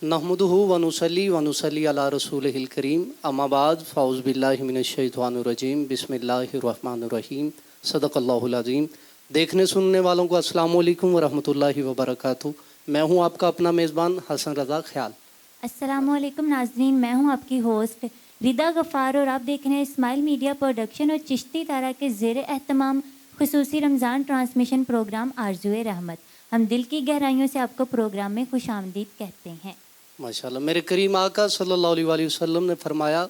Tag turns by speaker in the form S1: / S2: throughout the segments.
S1: नहमदुहु व नुसल्ली अला रसूलिहिल करीम अम्मा बाद फ़ाउज़ बिल्लाहि मिनश शैतानिर रजीम बिस्मिल्लाहिर रहमानिर रहीम सदक़ल्लाहुल अज़ीम। देखने सुनने वालों को अस्सलामु अलैकुम व रहमतुल्लाहि व बरकातुहू। मैं हूँ आपका अपना मेज़बान हसन रज़ा ख्याल।
S2: अस्सलामु अलैकुम नाज़रीन, मैं हूँ आपकी होस्ट रिदा गफ़ार और आप देख रहे हैं इस्माइल मीडिया प्रोडक्शन और चिश्ती तारा के ज़ेर एहतमाम खुसूसी रमज़ान ट्रांसमिशन प्रोग्राम आरज़ुए रहमत। हम दिल की गहराइयों से आपको प्रोग्राम में खुशामदीद कहते हैं।
S1: माशाल्लाह, मेरे करीम आका सल्लल्लाहु अलैहि वसल्लम ने फरमाया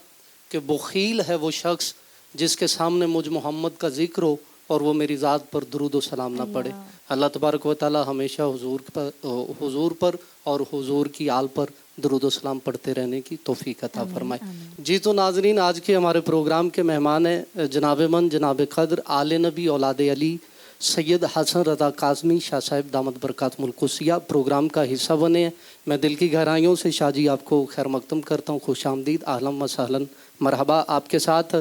S1: कि बुखील है वो शख्स जिसके सामने मुझ मोहम्मद का जिक्र हो और वो मेरी ज़ात पर दुरूद व सलाम ना पढ़े। अल्लाह तबारक व तआला हमेशा हुजूर पर और हुजूर की आल पर दुरूद व सलाम पढ़ते रहने की तौफीक अता फरमाए। जी तो नाजरीन, आज के हमारे प्रोग्राम के मेहमान हैं जनाब मन जनाब क़द्र आले नबी औलाद अली सैयद हसन रज़ा काज़मी शाह साहिब दामद बरकातुहुल कुसिया प्रोग्राम का हिस्सा बने हैं। मैं दिल की गहराइयों से शाह जी आपको खैर मकदम करता हूँ, खुश आमदीद, आहलन व सहलन, मरहबा। आपके साथ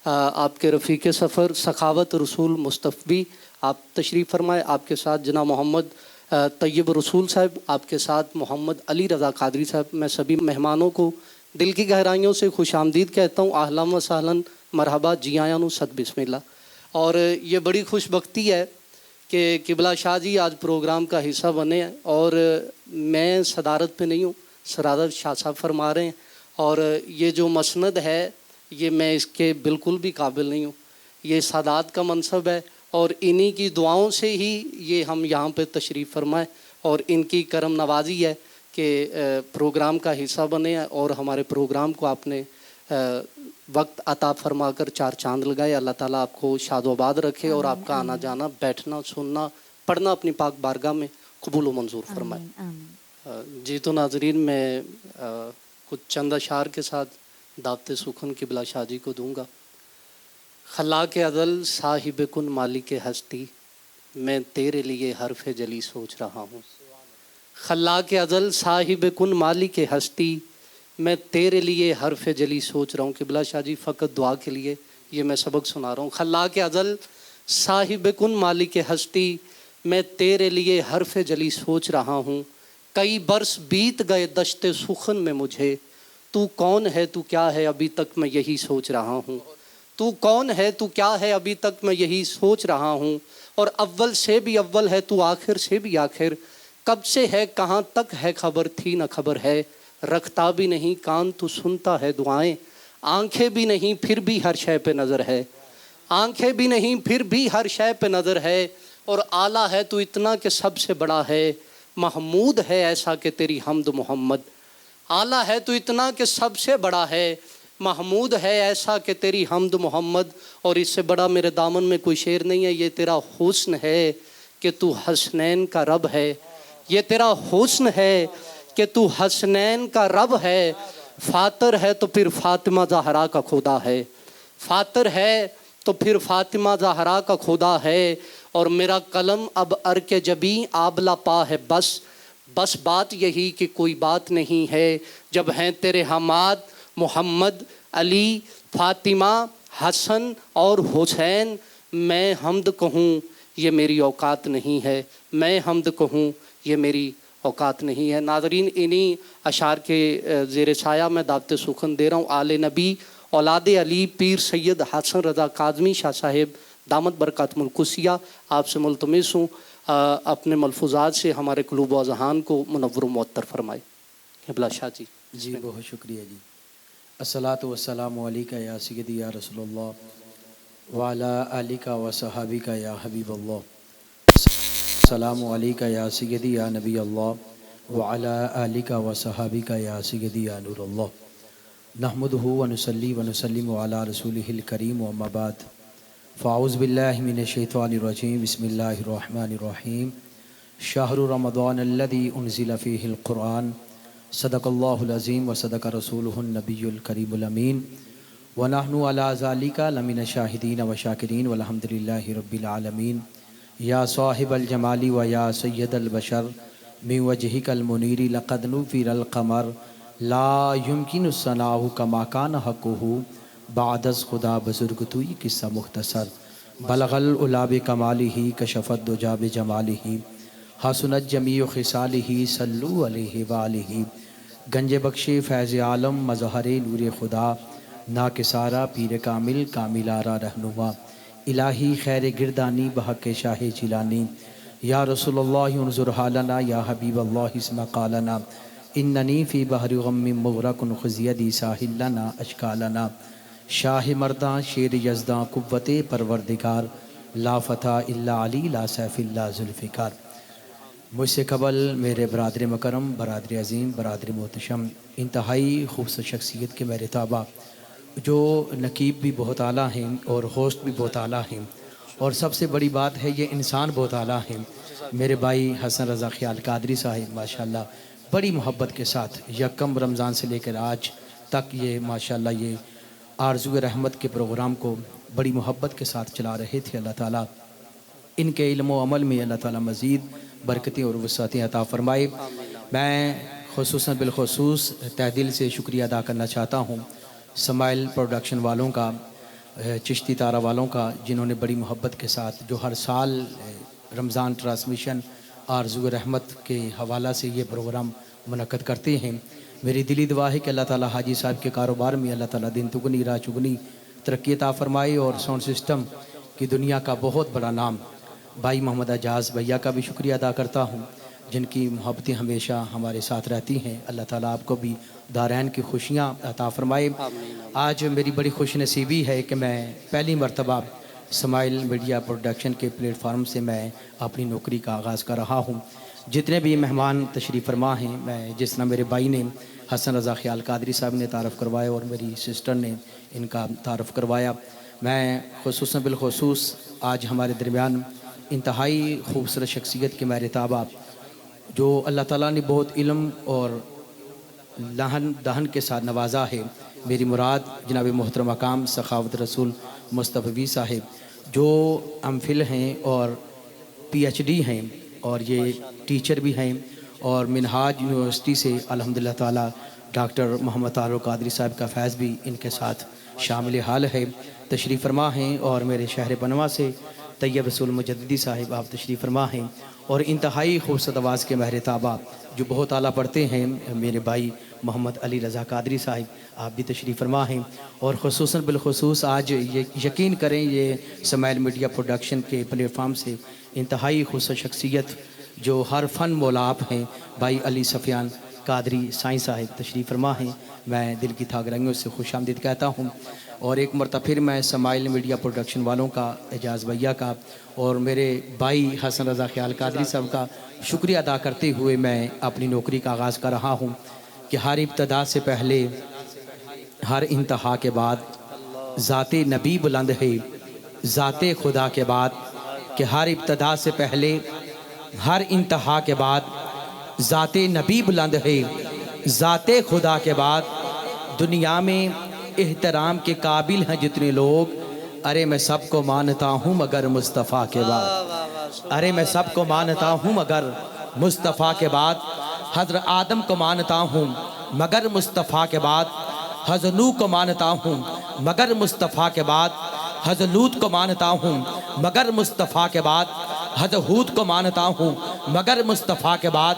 S1: आपके रफ़ीक़ सफ़र सखावत रसूल मुस्तफ़ी आप तशरीफ़ फरमाए। आपके साथ जनाब मोहम्मद तैयब रसूल साहब, आपके साथ मोहम्मद अली रज़ा कादरी साहब। मैं सभी मेहमानों को दिल की गहराइयों से खुश आमदीद कहता हूँ, आहलन व सहलन, मरहबा, जी आया नु सद बिस्मिल्लाह। और ये बड़ी खुशबख्ती है कि किबला शाह जी आज प्रोग्राम का हिस्सा बने हैं और मैं सदारत पे नहीं हूँ, सदारत शाह साहब फरमा रहे हैं। और ये जो मसनद है ये मैं इसके बिल्कुल भी काबिल नहीं हूँ। ये सादात का मनसब है और इन्हीं की दुआओं से ही ये हम यहाँ पे तशरीफ़ फरमाएँ और इनकी करम नवाजी है कि प्रोग्राम का हिस्सा बने हैं और हमारे प्रोग्राम को आपने वक्त अता फरमा कर चार चांद लगाए। अल्लाह ताला आपको शादोबाद रखे और आपका आना जाना, बैठना, सुनना, पढ़ना अपनी पाक बारगाह में कबूल व मंजूर फरमाए। जी तो नाजरीन, मैं कुछ चंद अशार के साथ दावत सुखन किबला शाह जी को दूँगा। खलाक अज़ल साहिब कुन मालिक हस्ती, मैं तेरे लिए हर्फ जली सोच रहा हूँ। खलाक अज़ल साहिब कुन मालिक हस्ती, मैं तेरे लिए हर्फ जली सोच रहा हूँ। किबला शाह जी फ़कत दुआ के लिए ये मैं सबक सुना रहा हूँ। खलाक अज़ल साहिब कुन मालिक हस्ती, मैं तेरे लिए हर्फ जली सोच रहा हूँ। कई बरस बीत गए दश्ते सुखन में मुझे, तू कौन है तू क्या है अभी तक मैं यही सोच रहा हूँ। तू कौन है तू क्या है अभी तक मैं यही सोच रहा हूँ। और अव्वल से भी अव्वल है तू, आखिर से भी आखिर, कब से है कहाँ तक है खबर थी न खबर है। रखता भी नहीं कान तू सुनता है दुआएं, आंखें भी नहीं फिर भी हर शय पे नज़र है। आंखें भी नहीं फिर भी हर शय पे नज़र है। और आला है तू इतना कि सबसे बड़ा है, महमूद है ऐसा कि तेरी हमद मोहम्मद। आला है तू इतना कि सबसे बड़ा है, महमूद है ऐसा कि तेरी हमद मोहम्मद। और इससे बड़ा मेरे दामन में कोई शेर नहीं है। ये तेरा हुस्न है कि तू हसनैन का रब है। ये तेरा हुस्न है कि तू हसनैन का रब है। फातर है तो फिर फातिमा ज़हरा का खुदा है। फातर है तो फिर फातिमा ज़हरा का खुदा है। और मेरा कलम अब अर के जबी आबला पा है, बस बस बात यही कि कोई बात नहीं है। जब हैं तेरे हमाद मोहम्मद अली फातिमा हसन और हुसैन, मैं हमद कहूँ ये मेरी औकात नहीं है। मैं हमद कहूँ ये मेरी औकात नहीं है। नाजरीन, इन्हीं अशार के ज़ेर साया मैं दावत सुखन दे रहा हूँ। आले नबी औलाद अली पीर सैयद हसन रज़ा काज़मी शाह साहिब दामद बरकातुहुल कुसिया आपसे मुल्तमिस हूँ अपने मलफूज़ात से हमारे क़ुलूब व अज़हान को मुनव्वर मुअत्तर फरमाए। किबला शाह जी।
S3: जी बहुत शुक्रिया जी। अस्सलातु वस्सलामु अलैका या सय्यदी या रसूलल्लाह व अला आलिका व सहाबिका या हबीबल्लाह। अस्सलामु अलैका या सय्यदी या नबी अल्लाह व अला आलिका व सहाबिका या सय्यदी या नूरल्लाह। नहमदुहु व नुसल्ली व नुसल्लिमु अला रसूलिहिल करीम व अम्मा बाद। फ़ाउज़ बिल्लाहि मिनश शैतानिर रजीम बिस्मिल्लाहिर रहमानिर रहीम। शहरु रमज़ान अल्लज़ी उन्ज़िला फ़ीहिल क़ुरआन सदक़ल्लाहुल अज़ीम व सदक़ रसूलुहुन नबियुल करीमुल अमीन व नहनु अला ज़ालिका लमिन शाहिदीन व शाकिरीन वल्हम्दुलिल्लाहि रब्बिल आलमीन। या साहिबल जमाली व या सय्यदल बशर मिन वजहिकल मुनीरी लक़द नुफ़िरल क़मर ला युमकिनु सनाहु कमा कान हक़्क़ुहु बादस खुदा बुज़ुर्ग तू। ये किस्सा मुख्तसर। बलगल उला बिकमालिही कशफ़त दुजा बिजमालिही हसनत जमीउ खिसालिही सल्लु अलैहि वालिही गंज बख्शे फ़ैज़ आलम मज़हर नूर खुदा ना के सारा पीर कामिल कामिलारा रहनुमा इलाही खैर गिरदानी बहक शाह जिलानी या रसूलुल्लाह उन्ज़ुर हालना या हबीब अल्लाह इस्मा कालना इन्ननी फ़ी बहर गम्मी मुग़रक़ुन खुज़ियदी साहिलना अशकालना शाह मर्दा शेर यज़दा कुव्वत परवरदिगार ला फ़ता इल्ला अली ला सैफ़ इल्ला ज़ुल्फ़िकार। मुझसे कबल मेरे बरादर मकरम, बरादर अज़ीम, बरादर मोहतशम, इंतहाई खूबसूरत शख्सियत के मेरे ताबा जो नकीब भी बहुत आला हैं और होस्ट भी बहुत आला हैं और सबसे बड़ी बात है ये इंसान बहुत आला हैं। मेरे भाई हसन रज़ा ख़याल कादरी साहिब माशाल्लाह बड़ी मोहब्बत के साथ यकम रमज़ान से लेकर आज तक ये माशाल्लाह ये आरज़ू रहमत के प्रोग्राम को बड़ी मोहब्बत के साथ चला रहे थे। अल्लाह ताला इनके इल्म व अमल में अल्लाह ताला मज़ीद बरकतें और वसाअतें अता फ़रमाए। मैं ख़ुसूसन बिलख़ुसूस तहे दिल से शुक्रिया अदा करना चाहता हूँ स्माइल प्रोडक्शन वालों का, चिश्ती तारा वालों का, जिन्होंने बड़ी मोहब्बत के साथ जो हर साल रमज़ान ट्रांसमिशन आरज़ू रहमत के हवाला से ये प्रोग्राम मुनक़्क़द करते हैं। मेरी दिली दुआ है कि अल्लाह ताला हाजी साहब के कारोबार में अल्लाह ताला दिन दुगनी रात चुगनी तरक्की अता फ़रमाए और साउंड सिस्टम की दुनिया का बहुत बड़ा नाम भाई मोहम्मद एजाज़ भैया का भी शुक्रिया अदा करता हूँ जिनकी मोहब्बतें हमेशा हमारे साथ रहती हैं। अल्लाह ताला आपको भी दारैन की खुशियाँ अता फ़रमाए। आज मेरी बड़ी खुश नसीबी है कि मैं पहली मरतबा स्माइल मीडिया प्रोडक्शन के प्लेटफार्म से मैं अपनी नौकरी का आगाज़ कर रहा हूँ। जितने भी मेहमान तशरीफ़ फरमा हैं, मैं जिस तरह मेरे भाई ने हसन रज़ा ख़याल कादरी साहब ने तारफ़ करवाया और मेरी सिस्टर ने इनका तारफ़ करवाया, मैं ख़ुसूसन बिलख़ुसूस आज हमारे दरमियान इंतहाई खूबसूरत शख्सियत के मेरे ताबा जो अल्लाह ताला ने बहुत इल्म और लहन दहन के साथ नवाजा है। मेरी मुराद जनाब मोहतरम मकाम सखावत रसूल मुस्तफ़ी साहिब जो एमफिल हैं और PhD हैं और ये टीचर भी हैं और मिनहाज यूनिवर्सिटी से अल्हम्दुलिल्लाह ताला डॉक्टर मोहम्मद तारुक कादरी साहब का फैज़ भी इनके साथ शामिल हाल है। तशरीफ़ फरमा हैं और मेरे शहर बनवा से तैयब रसूल मुजद्दिदी साहिब आप तशरीफ़ फरमा हैं और इंतहाई खूबसूरत आवाज़ के महर ताबा जो बहुत आला पढ़ते हैं मेरे भाई मोहम्मद अली रज़ा कादरी साहिब आप भी तशरीफ़ फरमा हैं और ख़ुसूसन बिलख़ुसूस आज ये यकीन करें ये स्माइल मीडिया प्रोडक्शन के प्लेटफार्म से इंतहाई खूबसूरत शख्सियत जो हर फ़न मौलाब हैं भाई अली सफ़ियान कादरी साईं साहिब तशरीफ़ फरमा हैं। मैं दिल की थागरंगियों से खुशामदीद कहता हूँ और एक मरतबा फिर मैं स्माइल मीडिया प्रोडक्शन वालों का, एजाज़ भैया का और मेरे भाई हसन रज़ा ख़याल कादरी साहब का शुक्रिया अदा करते हुए मैं अपनी नौकरी का आगाज़ कर रहा हूँ कि हर इब्तदा से पहले हर इंतहा के बाद ज़ाते नबी बुलंद है, ज़ाते खुदा के बाद कि हर इब्तदा से पहले हर इंतहा के बाद ज़ाते नबी बुलंद है, ज़ाते खुदा के बाद दुनिया में एहतराम के काबिल हैं जितने लोग, अरे मैं सबको मानता हूँ मगर मुस्तफ़ा के बाद, अरे मैं सबको मानता हूँ मगर मुस्तफ़ा के बाद, हज़रत आदम को मानता हूँ मगर मुस्तफ़ा के बाद, हज़रत नूह को मानता हूँ मगर मुस्तफ़ा के बाद, हज़रत लूत को मानता हूँ मगर मुस्तफ़ा के बाद, हज़रत हूद को मानता हूँ मगर मुस्तफ़ा के बाद,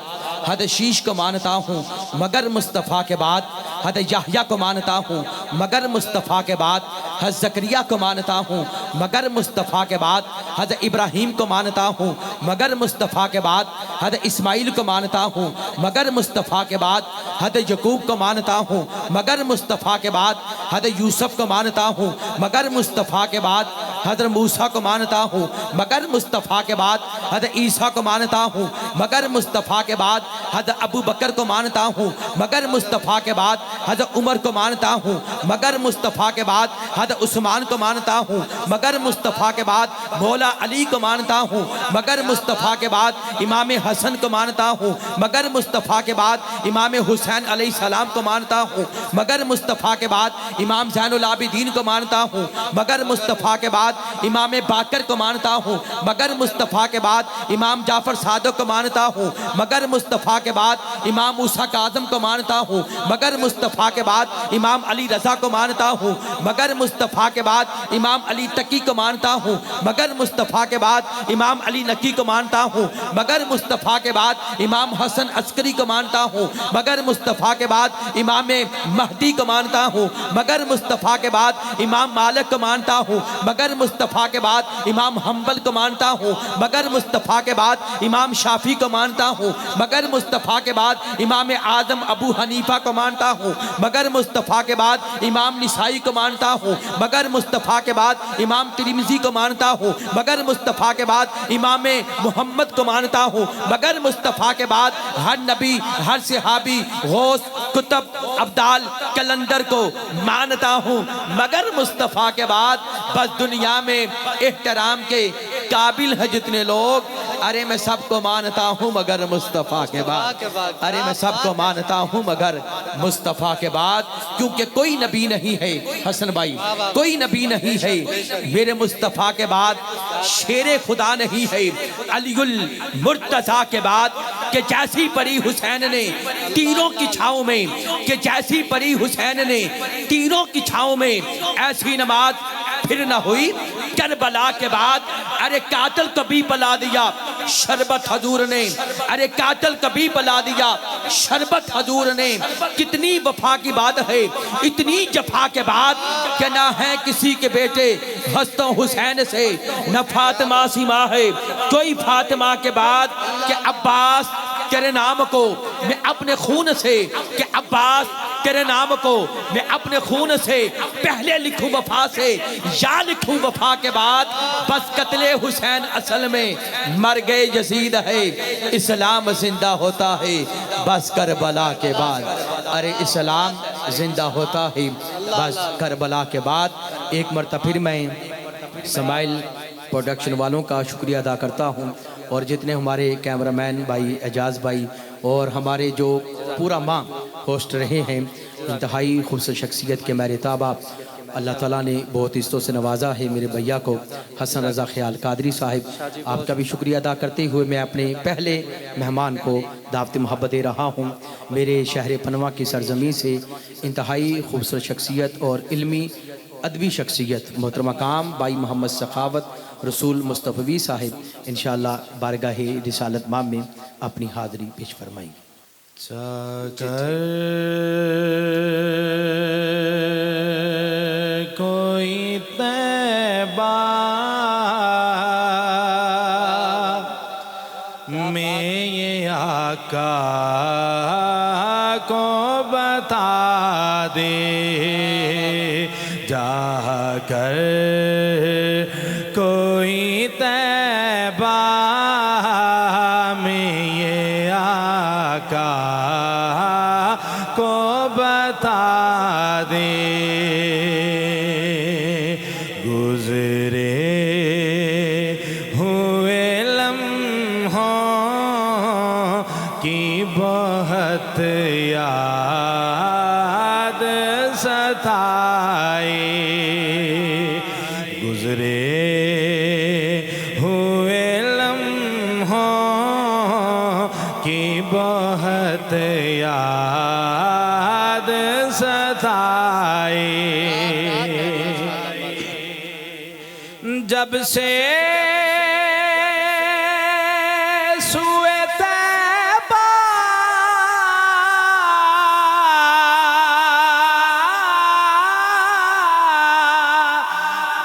S3: हज़रत शीश को मानता हूँ मगर मुस्तफ़ा के बाद, हज़रत याहया को मानता हूँ मगर मुस्तफ़ा के बाद, हज़रत ज़करिया को मानता हूँ मगर मुस्तफ़ा के बाद, हज़रत इब्राहीम को मानता हूँ मगर मुस्तफ़ा के बाद, हज़रत इस्माइल को मानता हूँ मगर मुस्तफ़ा के बाद, हज़रत यकूब को मानता हूँ मगर मुस्तफ़ा के बाद, हज़रत यूसुफ को मानता हूँ मगर मुस्तफ़ा के बाद, हज़रत मूसा को मानता हूँ मगर मुस्तफ़ा के बाद, हज़रत ईसा को मानता हूँ मगर मुस्तफ़ा के बाद, हज़रत अबू बकर को मानता हूँ मगर मुस्तफ़ा के बाद, हज़रत उमर को मानता हूँ मगर मुस्तफ़ा के बाद, हज़रत उस्मान को मानता हूँ मगर मुस्तफ़ा के बाद, मौला अली को मानता हूँ मगर मुस्तफ़ा के बाद, इमाम हसन को मानता हूँ मगर मुस्तफ़ा के बाद, इमाम हुसैन अलैहिस्सलाम को मानता हूँ मगर मुस्तफ़ा के बाद, इमाम ज़ैनुल आबिदीन को मानता हूँ मगर मुस्तफ़ा के बाद, इमाम बाकर को मानता हूँ मगर मुस्तफ़ा के बाद, इमाम जाफ़र सादिक़ को मानता हूँ मगर मुस्तफ़ा मुस्तफ़ा के बाद इमाम मूसा काज़म को मानता हूँ, मगर मुस्तफ़ा के बाद इमाम अली रज़ा को मानता हूँ, मगर मुस्तफ़ा के बाद इमाम अली तकी को मानता हूँ, मगर मुस्तफ़ा के बाद इमाम अली नकी को मानता हूँ, मगर मुस्तफ़ा के बाद इमाम हसन अस्करी को मानता हूँ, मगर मुस्तफ़ा के बाद इमाम महदी को मानता हूँ, मगर मुस्तफ़ा के बाद इमाम मालिक को मानता हूँ, मगर मुस्तफ़ा के बाद इमाम हम्बल को मानता हूँ, मगर मुस्तफ़ा के बाद इमाम शाफी को मानता हूँ, मगर मुस्तफ़ा के बाद इमाम आज़म अबू हनीफा को मानता हूँ, मगर मुस्तफ़ा के बाद इमाम निसाई को मानता हूँ, मगर मुस्तफ़ा के बाद इमाम तिरमिज़ी को मानता हूँ, मगर मुस्तफ़ा के बाद इमाम मोहम्मद को मानता हूँ, मगर मुस्तफ़ा के बाद हर नबी, हर सहाबी, गौस, कुतुब, अब्दाल, कलंदर को मानता हूँ, मगर मुस्तफ़ा के बाद बस दुनिया में एहतराम के काबिल है जितने लोग, अरे मैं सबको मानता हूँ मगर मुस्तफ़ा के बाद, अरे मैं सबको मानता हूँ मगर मुस्तफ़ा के बाद, क्योंकि कोई नबी नहीं है हसन भाई, कोई नबी नहीं है मेरे मुस्तफ़ा के बाद, शेरे खुदा नहीं है अलीउल मुर्तज़ा के बाद, कि जैसी परी हुसैन ने तीरों की छाँव में, कि जैसी परी हुसैन ने तीरों की छाँव में, ऐसी नमाज फिर न हुई करबला के बाद। अरे कातल कभी पला दिया शरबत हजूर ने, अरे कातल कभी पला दिया शरबत हजूर ने, कितनी वफा की बात है इतनी जफा के बाद, कि ना है किसी के बेटे हस्तों हुसैन से, न फातिमा सीमा है कोई फातिमा के बाद, कि अब्बास तेरे नाम को मैं अपने खून से, कि अब्बास तेरे नाम को मैं अपने खून से पहले लिखूं वफा से, या लिखूं वफा के बाद, बस कत्ले हुसैन असल में मर गए यजीद है, इस्लाम जिंदा होता है बस करबला के बाद, अरे इस्लाम जिंदा होता है बस करबला के बाद। एक मरतबा फिर मैं स्माइल प्रोडक्शन वालों का शुक्रिया अदा करता हूँ, और जितने हमारे कैमरामैन भाई, एजाज़ भाई, और हमारे जो पूरा माह होस्ट रहे हैं, इंतहाई खूबसूरत शख्सियत के मेरे ताबा, अल्लाह ताला ने बहुत इज़्ज़तों से नवाजा है मेरे भैया को, हसन रज़ा ख्याल कादरी साहिब, आपका भी शुक्रिया अदा करते हुए मैं अपने पहले मेहमान को दावत मोहब्बत दे रहा हूँ। मेरे शहर पनवा की सरजमी से इंतहाई खूबसूरत शख्सियत और इल्मी अदबी शख्सियत मोहतरमा काम भाई मोहम्मद सखावत रसूल मुस्तफ़वी साहिब इंशाअल्लाह बारगाह रिसालत माह में अपनी हाज़री पेश फरमाएंगे।
S4: चाकर कोई तैबा में ये आका को बता दे, जाकर कोई तैबा में ये आका को बता दे, गुजरे हुए लम्हों की बहुत याद सताए, गुजरे हुए लम्हों की बहुत याद सताए, जब से सुए तैबा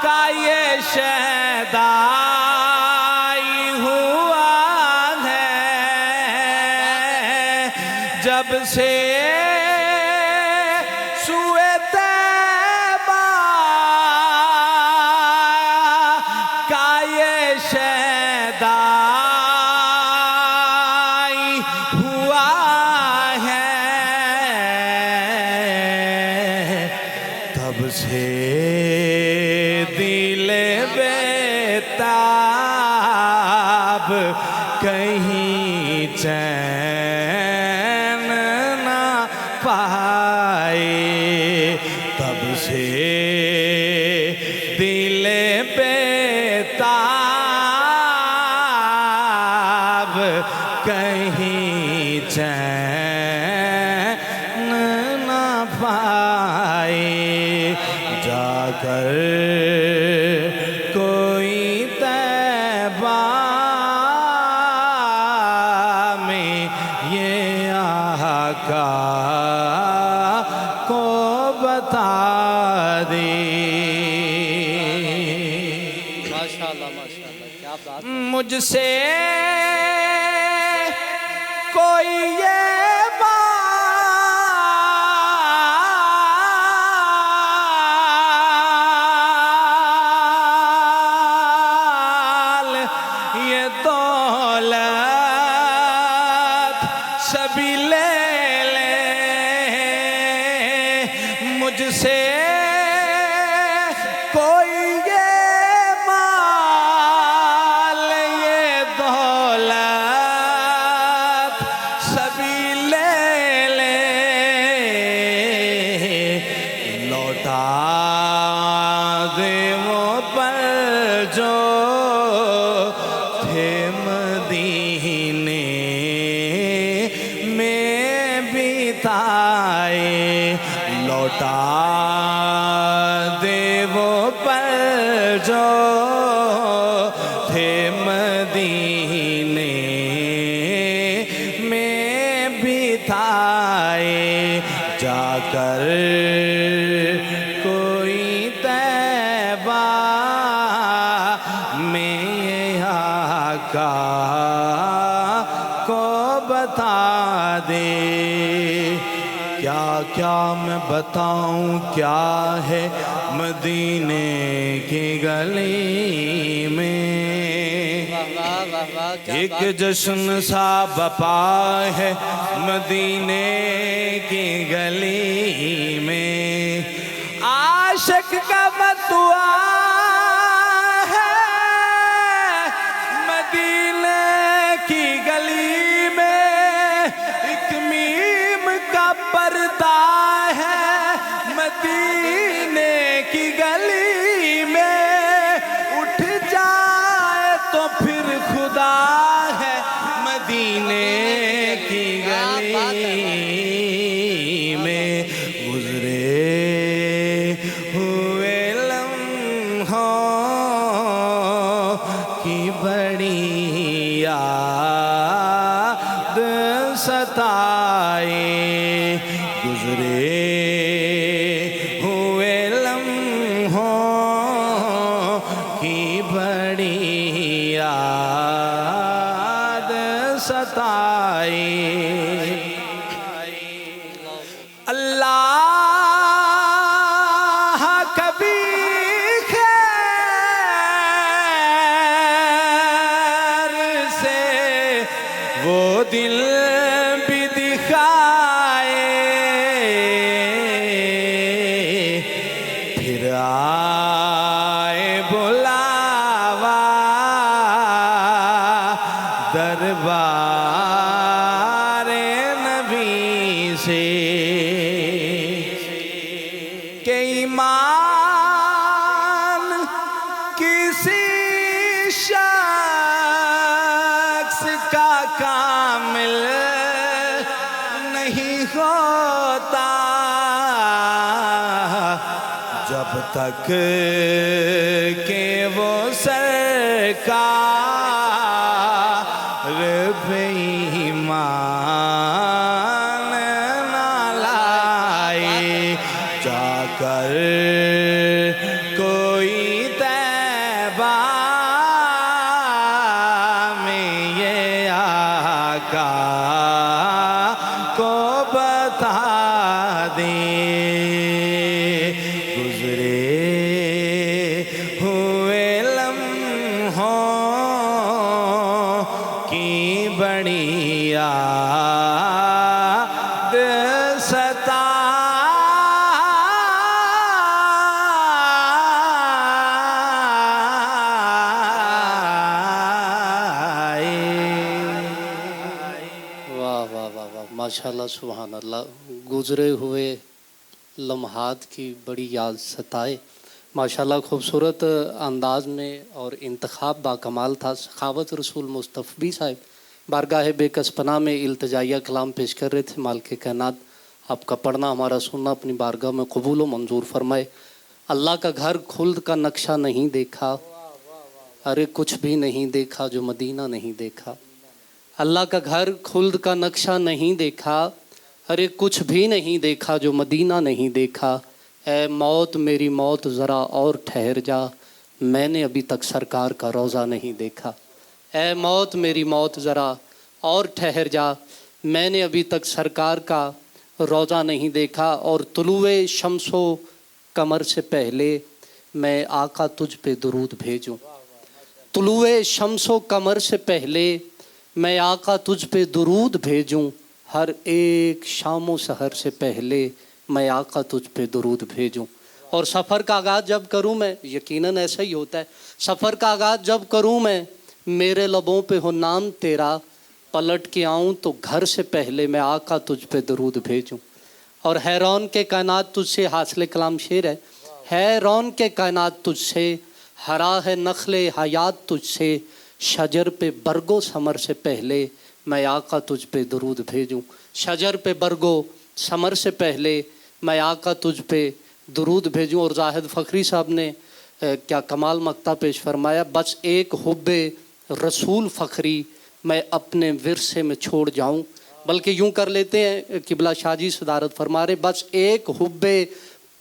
S4: का ये शहदाई हुआ है, जब से सुए तैबा का ये शहदाई हुआ है, तब से दिल बेताब कहीं चैन ना पाए, तब से दिल बेताब कहीं चैन जाकर कोई तैबा में ये आका को बता दे।
S1: माशाल्लाह माशाल्लाह, क्या बात।
S4: मुझसे कोई ये माल ये दौलत सभी ले ले, मुझसे कोई ये माल ये दौलत सभी ले ले, लौटा दे वो पर जो थे मदीने में बिताए, लौटा दे वो पर जो थे मदीने में बिताए, जाकर कोई तैबा में ये आका को बता दे। क्या क्या मैं बताऊं क्या है मदीने की गली में,
S1: वाह वाह वाह वाह, क्या
S4: एक
S1: बात।
S4: जश्न सा बपा है मदीने की गली में, आशिक का बतुआ है मदीने की गली में, एक मीम का पर्दा है मदीने की गली में, उठ जाए तो फिर खुदा है मदीने की गली में, गुजरे हुए लम्हों की बड़ी याद सताए, गुजरे हुए लम्हों की बड़ी याद सताए। अल्लाह कभी खैर से वो दिल भी दिखाए, फिर आए बुलावा दरबार नबी से, के ईमान किसी शख्स का कामिल नहीं होता जब तक के वो सरकार बेईमान ना लाए, जाकर कोई तैबा में ये आका को बता दे, गुजरे हुए लम्हों की बड़ी याद सताए।
S1: वाह वाह वाह वाह, माशाल्लाह सुभान अल्लाह। गुजरे हुए लम्हात की बड़ी याद सताए, माशाल्लाह खूबसूरत अंदाज में और इंतखाब बाकमाल था। सखावत रसूल मुस्तफ़ी साहब बारगाह बेकसपना में इल्तिजाइया कलाम पेश कर रहे थे। मालिक कायनात आपका पढ़ना हमारा सुनना अपनी बारगाह में कबूल व मंजूर फरमाए। अल्लाह का घर खुल्द का नक्शा नहीं देखा, अरे कुछ भी नहीं देखा जो मदीना नहीं देखा। अल्लाह का घर खुल्द का नक्शा नहीं देखा, अरे कुछ भी नहीं देखा जो मदीना नहीं देखा। ए मौत मेरी मौत ज़रा और ठहर जा, मैंने अभी तक सरकार का रोज़ा नहीं देखा। ए मौत मेरी मौत ज़रा और ठहर जा, मैंने अभी तक सरकार का रोज़ा नहीं देखा। और तुलुए शम्सो कमर से पहले मैं आका तुझ पे दुरूद भेजूं। तुलुए शम्सो कमर से पहले मैं आका तुझ पे दुरूद भेजूं। हर एक शामो सहर से पहले मैं आका तुझ पे दुरूद भेजूं। और सफ़र का आगाज़ जब करूं मैं, यकीनन ऐसा ही होता है, सफ़र का आगाज़ जब करूं मैं, मेरे लबों पे हो नाम तेरा, पलट के आऊं तो घर से पहले मैं आका तुझ पे दुरूद भेजूं। और हैरान के कायनात तुझसे, हासिल कलाम शेर है, हैरान के कायनात तुझसे, हरा है नखले हयात तुझसे, शजर पे बरगो समर से पहले मैं आका तुझ पे दुरूद भेजूं। शजर पे बरगो समर से पहले मैं आका तुझ पे दुरूद भेजूं। और जाहिद फ़खरी साहब ने क्या कमाल मक्ता पेश फरमाया, बस एक हुब्बे रसूल फ़खरी मैं अपने विरसे में छोड़ जाऊं। बल्कि यूं कर लेते हैं, किबला शाहजी सदारत फरमा रहे, बस एक हुब्बे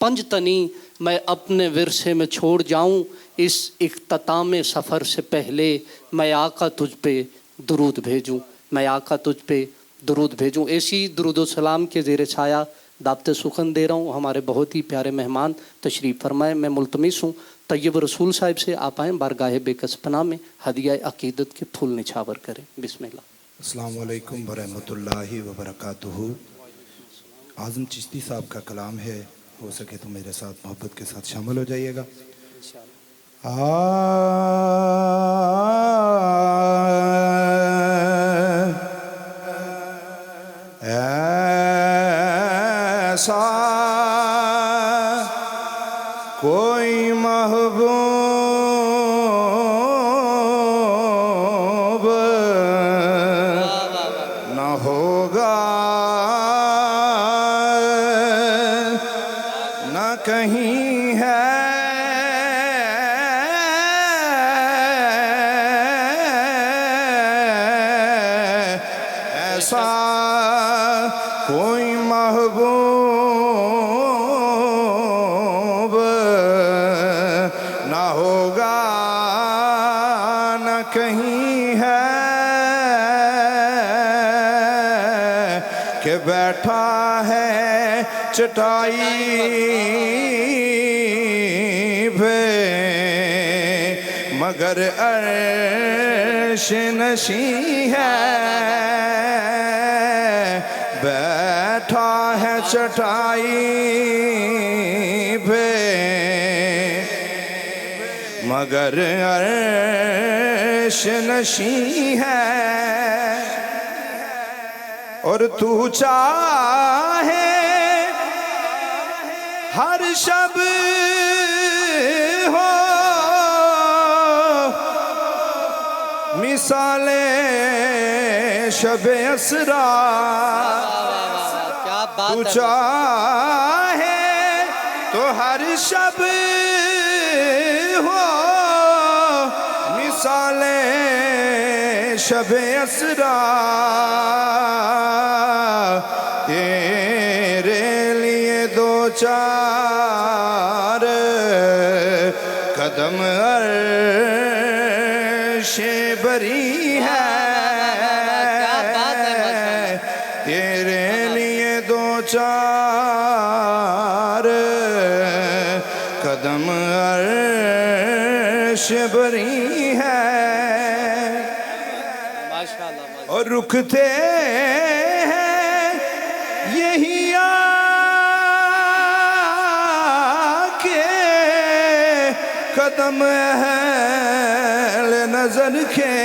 S1: पंजतनी मैं अपने विरसे में छोड़ जाऊं। इस इख्तिताम सफ़र से पहले मैं आका तुझ पे दुरूद भेजूं, मैं आका तुझ पे दुरूद भेजूं। ऐसी दुरूद सलाम के ज़ेर छाया दावते सुखन दे रहा हूँ। हमारे बहुत ही प्यारे मेहमान तशरीफ़ फरमाए। मैं मुल्तमिस हूँ तैयब रसूल साहिब से आप आएँ बारगाह बेकसपना में हदिया अकीदत के फूल निछावर करें। बिस्मिल्लाह।
S5: अस्सलामु अलैकुम वरहमतुल्लाहि वबरकातुहू। आज़म चिश्ती साहब का कलाम है, हो सके तो मेरे साथ मोहब्बत के साथ शामिल हो जाइएगा। ऐसा कोई महबूब न होगा, न कहीं है ऐसा कोई महबूब न होगा, न कहीं है कि बैठा है चटाई पे मगर अर्श नशी है। बैठा है चटाई पे मगर अर्श नशी है। और तू चाहे हर शब हो मिसाले शब असरा,
S1: क्या बात
S5: तू
S1: है।
S5: चाहे तो हर शब हो मिसाले शब असरा। तेरे लिए दो चार कदम अर्शे बरी है। तेरे लिए दो चार कदम अर्श बरी है।
S1: माशाल्लाह।
S5: और रुकते हैं यही आके कदम अहल नजर के,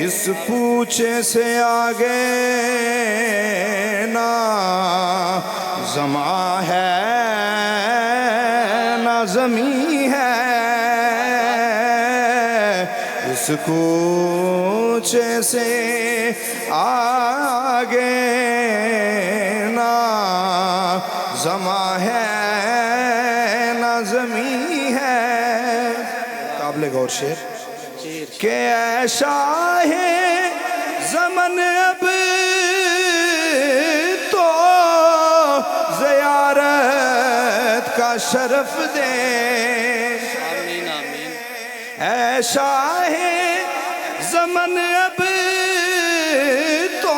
S5: इस पूछे से आगे ना ज़मा है ना ज़मी है। इस कूचे से आगे ना ज़मा है ना ज़मी है, काबिल गौर शेर के ऐसा है ज़मन अब तो ज़ियारत का शरफ दे,
S1: आमीन आमीन।
S5: ऐसा है ज़मन अब तो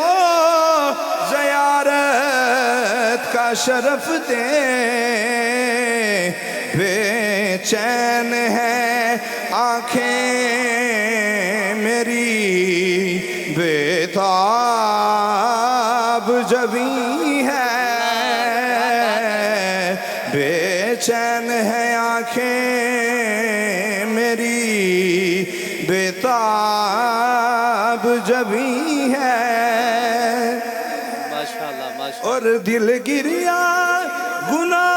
S5: ज़ियारत का शरफ दे, बेचैन है आँखें मेरी बेताब जबी है, बेचैन है आँखें मेरी बेताब जबी है,
S1: माशाल्लाह माशाल्लाह।
S5: और दिल गिरिया गुनार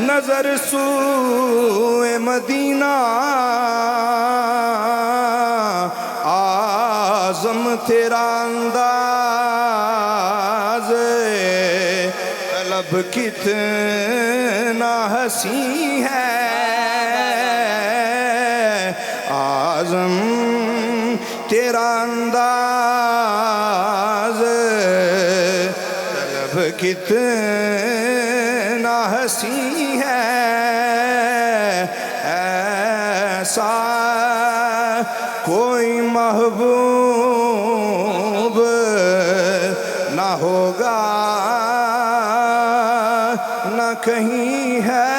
S5: नजर सूए मदीना, आज़म तेरा अंदाज़ तलब कितना हसी है, आज़म तेरा अंदाज़ तलब कितना हसी है, ऐसा कोई महबूब ना होगा ना कहीं है,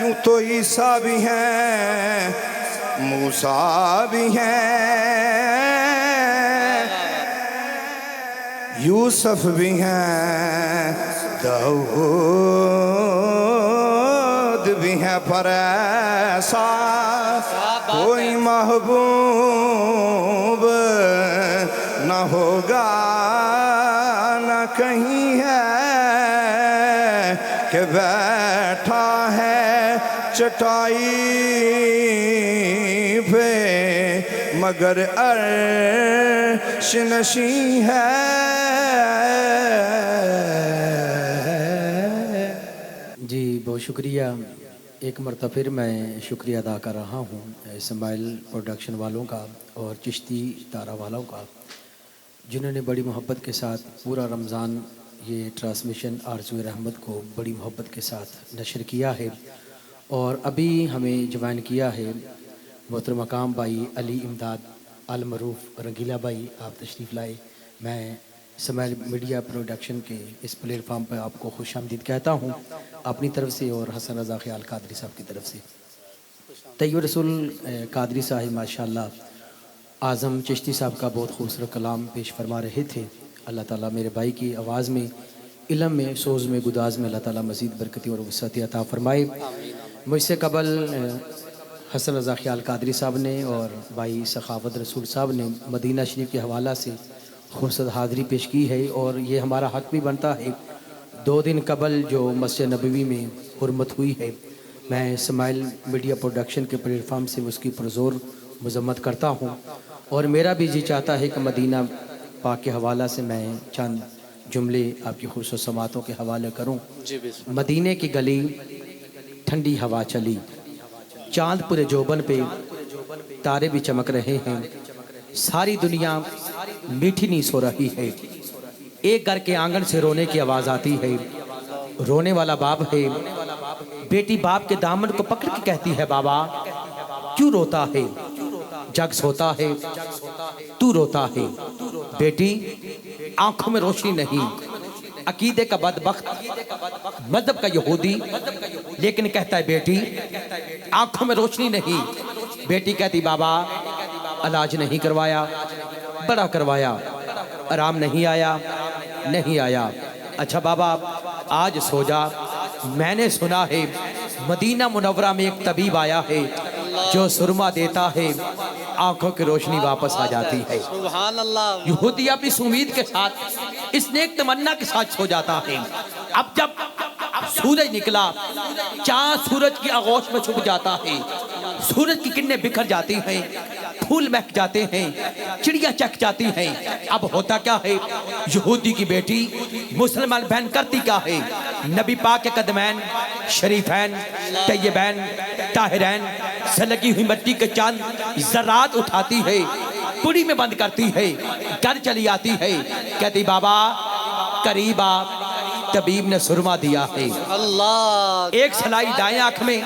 S5: यूं तो ईसा भी हैं मूसा भी हैं, यूसुफ भी हैं दाऊद भी हैं, पर ऐसा कोई महबूब न होगा न कहीं है, कि बैठा है चटाई पे मगर अर्श नशी है।
S3: जी बहुत शुक्रिया। एक मरतबा फिर मैं शुक्रिया अदा कर रहा हूँ इस्माइल प्रोडक्शन वालों का और चिश्ती तारा वालों का, जिन्होंने बड़ी मोहब्बत के साथ पूरा रमज़ान ये ट्रांसमिशन आरज़ू रहमत को बड़ी मोहब्बत के साथ नशर किया है। और अभी हमें ज्वाइन किया है मोहतरम मकाम भाई अली इमदाद अल मरूफ रंगीला भाई, आप तशरीफ़ लाए। मैं इस्माइल मीडिया प्रोडक्शन के इस प्लेटफार्म पर आपको खुशामदीद कहता हूँ अपनी तरफ से और हसन रज़ा ख़याल कादरी साहब की तरफ से। तैयब रसूल कादरी साहिब माशाल्लाह आज़म चिश्ती साहब का बहुत खूबसूरत कलाम पेश फरमा रहे थे। अल्लाह ताला मेरे भाई की आवाज़ में, इल्म में, सोज़ में, गुदाज में अल्लाह ताला मज़ीद बरकती और वसअत अता फ़रमाए। मुझसे कबल हसन रज़ा ख़याल कादरी साहब ने और भाई सखावत रसूल साहब ने मदीना शरीफ के हवाला से खूबसूरत हाज़री पेश की है, और ये हमारा हक़ भी बनता है। 2 दिन कबल जो मस्जिद नबवी में हुर्मत हुई है, मैं इस्माइल मीडिया प्रोडक्शन के प्लेटफार्म से उसकी पुरज़ोर मज़म्मत करता हूँ, और मेरा भी जी चाहता है कि मदीना पाक के हवाला से मैं चंद जुमले आपकी खूबसूरत समातों के हवाले करूँ।
S1: जी बिल्कुल।
S3: मदीने की गली ठंडी हवा चली, चाँद पूरे जोबन पे तारे भी चमक रहे हैं, सारी दुनिया मीठी नींद सो रही है। एक घर के आंगन से रोने की आवाज़ आती है, रोने वाला बाप है। बेटी बाप के दामन को पकड़ के कहती है, बाबा क्यों रोता है, जग सोता है तू रोता है। बेटी आंखों में रोशनी नहीं, अकीदे का बदबख्त, मजहब का यहूदी, लेकिन कहता है बेटी आंखों में रोशनी नहीं। बेटी कहती बाबा इलाज नहीं करवाया, बड़ा करवाया, आराम नहीं आया, नहीं आया। अच्छा बाबा आज सो जा, मैंने सुना है मदीना मुनव्वरा में एक तबीब आया है जो सुरमा देता है, आंखों की रोशनी वापस आ जाती है।
S1: सुभान अल्लाह।
S3: यहूदी अपनी उम्मीद के साथ, इस नेक तमन्ना के साथ सो जाता है। अब जब सूरज निकला, चाँद सूरज की आगोश में छुप जाता है, सूरज की किरणें बिखर जाती हैं, फूल महक जाते हैं, चिड़िया चक जाती हैं। अब होता क्या है, यहूदी की बेटी मुसलमान बहन करती क्या है, नबी पाक के कदमैन शरीफैन तैयबैन ताहिरैन से लगी हुई मिट्टी के चांद ज़रात उठाती है, पुड़ी में बंद करती है, घर चली आती है, कहती बाबा करीब आ, तबीब ने सुरमा दिया है।
S1: अल्लाह,
S3: एक सलाई दाएं आंख में,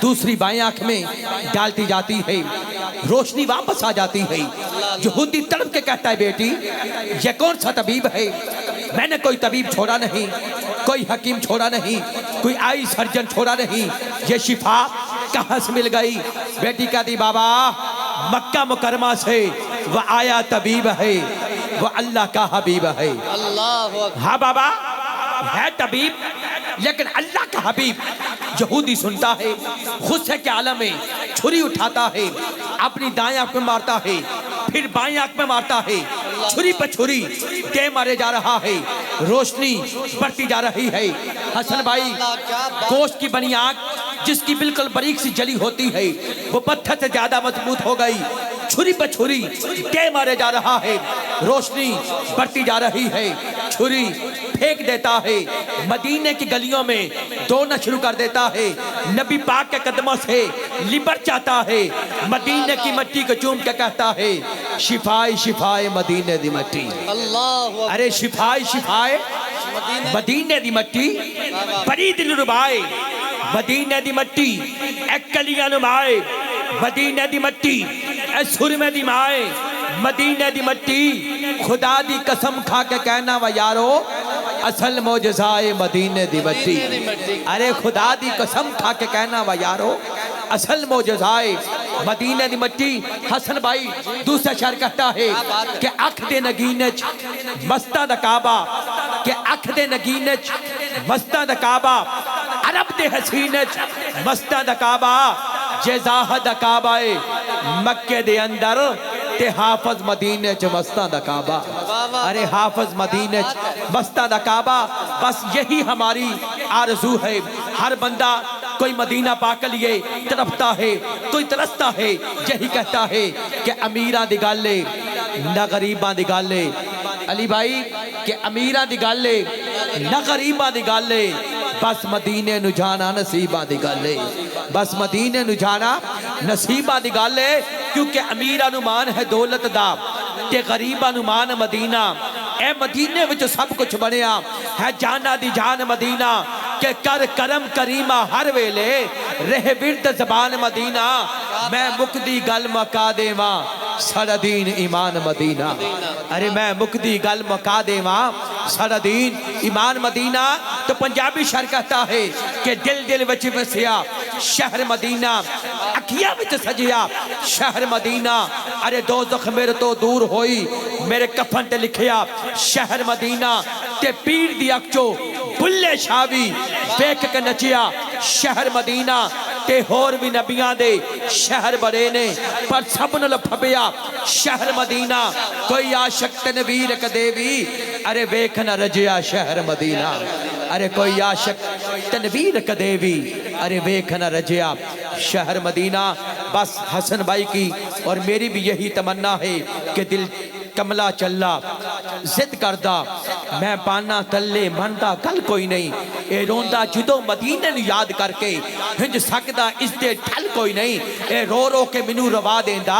S3: दूसरी बाएं आंख में डालती जाती है, रोशनी वापस आ जाती है। यहूदी तड़प के कहता है बेटी ये कौन सा तबीब है, मैंने कोई तबीब छोड़ा नहीं, कोई हकीम छोड़ा नहीं, कोई आई सर्जन छोड़ा नहीं, ये शिफा कहाँ से मिल गई। बेटी कहती बाबा मक्का मुकरमा से वह आया तबीब है, वह अल्लाह का हबीब है।
S1: अल्लाह,
S3: हाँ बाबा है तबीब लेकिन अल्लाह का हबीब। यहूदी सुनता है, गुस्से के आलम में छुरी उठाता है, अपनी दाएं आंख में मारता है, फिर बाएं आंख में मारता है, छुरी पर छुरी दे मारे जा रहा है, रोशनी बढ़ती जा रही है। हसन भाई गोश्त की बनी आंख जिसकी बिल्कुल बारीक सी जली होती है वो पत्थर से ज्यादा मजबूत हो गई, छुरी पर छुरी दे मारे जा रहा है, रोशनी बढ़ती जा रही है, छुरी फेंक देता है, मदीने की गलियों में दौड़ना शुरू कर देता है, नबी पाक के कदमों से लिपट जाता है, मदीने की मिट्टी को चूम के कहता है शिफाए शिफाए मदीने दी मिट्टी।
S1: अल्लाह,
S3: अरे शिफाए शिफाए मदीने दी मिट्टी, बड़ी दिल रुबाए मदीने दी मिट्टी, एक कलियां नुमाए मदीने दी मिट्टी, ए सुरमे दी माए मदीने दी मिट्टी। खुदा दी कसम खा के कहना वा यारो असल मोजज़ाए मदीने दी मिट्टी। अरे खुदा दी कसम खा के कहना वा यारो असल मोजज़ाए मदीने दी मिट्टी। हसन भाई दूसरा शहर कहता है कि अख दे नगीने च मस्ता दा काबा, कि अख दे नगीने च मस्ता दा काबा, अरब दे हसीने च मस्ता दा काबा, जेज़ाह दा काबा मक्के दे अंदर ते हाफज मदीने च मस्ता दा काबा। अरे हाफज मदीने च मस्ता दा काबा, बस यही हमारी आरज़ू है। हर बंदा कोई मदीना पाक लिए तड़पता है, कोई तरसता है, यही कहता है कि अमीरा दी गल न गरीबां दी गल। अली भाई कि अमीरा दी गल न गरीबां दी गल, बस मदीने नु जाना नसीबां दी गल, बस मदीने नु जाना नसीबां दी गल। क्योंकि अमीरा नु मान है दौलत दा ते गरीबां नु मान मदीना। ए मदीने विच सब कुछ बनया है, जाना दी जान मदीना, के कर करम करीमा हर वेले रह बिरद जबान मदीना। मैं मुकदी गल मका देवा सारा दीन ईमान मदीना। अरे मैं मुकदी गल मका देवा सारा दीन ईमान मदीना। तो पंजाबी शहर कहता है कि दिल दिल विच वसिया शहर मदीना, अखियां विच सजिया शहर मदीना। अरे दोज़ख मेरे तो दूर होई, मेरे कफन ते लिखिया शहर मदीना, ते पीर दी अख चो बुल्ले शावी देख के नचिया शहर मदीना। ते होर भी नबियां दे शहर बड़े ने पर सब नाल फबिया शहर मदीना। कोई आशिक तनवीर कदे भी अरे वेख न रजिया शहर मदीना। अरे कोई आशिक तनवीर कदे भी अरे वेख न रजिया शहर मदीना। बस हसन भाई की और मेरी भी यही तमन्ना है कि दिल कमला चल्ला जिद करदा मैं पाना तले मनदा कल कोई नहीं। ए रोंदा जदों मदीने नूं याद करके हिंज सकदा इस दे ठल कोई नहीं। ए रो रो के मैनू रवा देंदा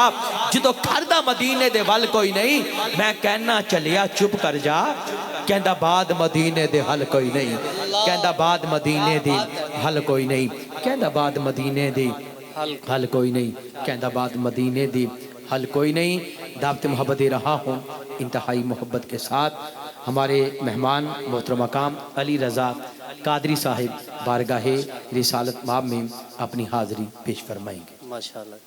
S3: जदों करदा मदीने दे वल कोई नहीं। मैं कहना चलिया चुप कर जा, कहंदा बाद मदीने दे हल कोई नहीं, कहंदा बाद मदीने दे हल कोई नहीं, कहंदा बाद मदीने दे हल कोई नहीं, कहंदा बाद मदीने दे हल कोई नहीं। दावत मोहब्बत दे रहा हूँ इंतहाई मोहब्बत के साथ। हमारे मेहमान मोहतरम मकाम अली रज़ा कादरी साहिब बारगाहे रिसालत माब में अपनी हाज़री पेश फरमाएंगे।
S1: माशाल्लाह।